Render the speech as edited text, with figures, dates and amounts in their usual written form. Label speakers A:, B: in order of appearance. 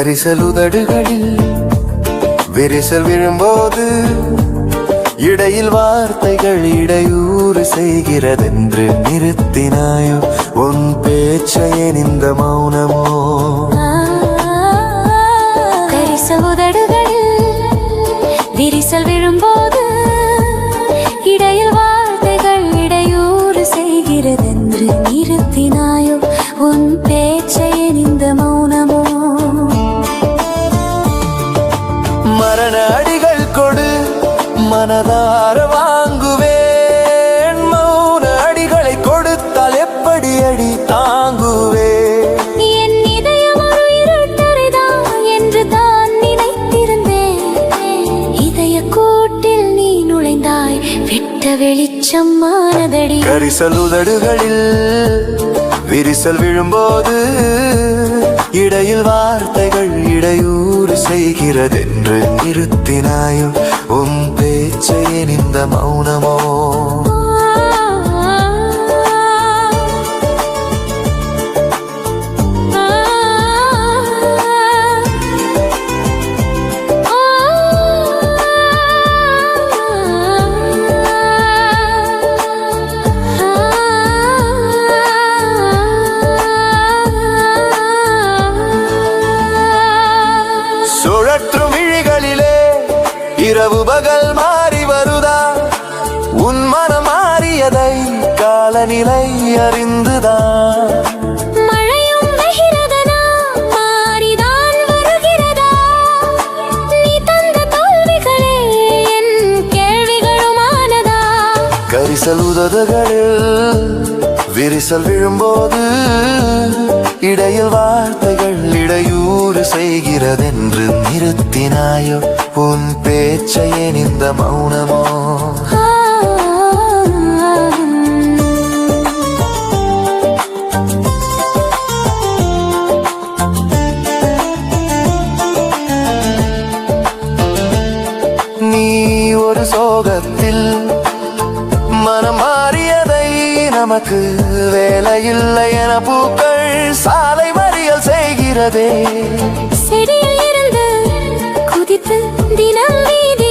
A: கரிசலுதடுகளில் விரிசல் விழும்போது இடையில் வார்த்தைகள் இடையூறு செய்கிறதென்று நிறுத்தினாயோ உன் பேச்சையன் இந்த மௌனமோ?
B: கரிசலுதடுகளில் விரிசல் விழும்போது இடையில் வார்த்தைகள் இடையூறு செய்கிறதென்று நிறுத்தினாயோ உன் பேச்சையன் இந்த மௌனமோ?
A: மரண அடிகள் கொடு மனதார வாங்குவேன், மௌன அடிகளை கொடுத்தால் எப்படி அடி தாங்குவேன்?
B: என் இதயம் ஒரு இருட்டறைதான் என்று தான் நினைத்திருந்தேன். இதய கூட்டில் நீ நுழைந்தாய், வெட்ட வெளிச்சம் மானதடி.
A: கரிசலுதடுகளில் விரிசல் விழும்போது இடையில் வார்த்தைகள் இடையூறு செய்கிறதென்று நிறுத்தினாயோ உன் பேச்சையன் இந்த மௌனமோ? சுழற்றும் இழிகளிலே இரவு பகல் மாறி வருதா? உன் மனம் மாறியதை காலநிலை அறிந்துதான்.
B: மழையும் வெகிறதனா மாறிதான் வருகிறதா? நீ தந்த தோல்விகளே என் கேள்விகளுமானதா?
A: கரிசலுதடுகளில் விரிசல் விழும்போது இடையில் வார்த்தைகள் இடையூறு செய்கிறதென்று நிறுத்தினாயோ உன் பேச்சையன் இந்த மௌனமோ? நீ ஒரு சோகத்தில் மனம் மாறியதை நமக்கு வேலையில்லை என பூக்கள் சாலை மறியல் செய்கிறதே.
B: செடியில் இருந்து குதித்து தினம் வீதி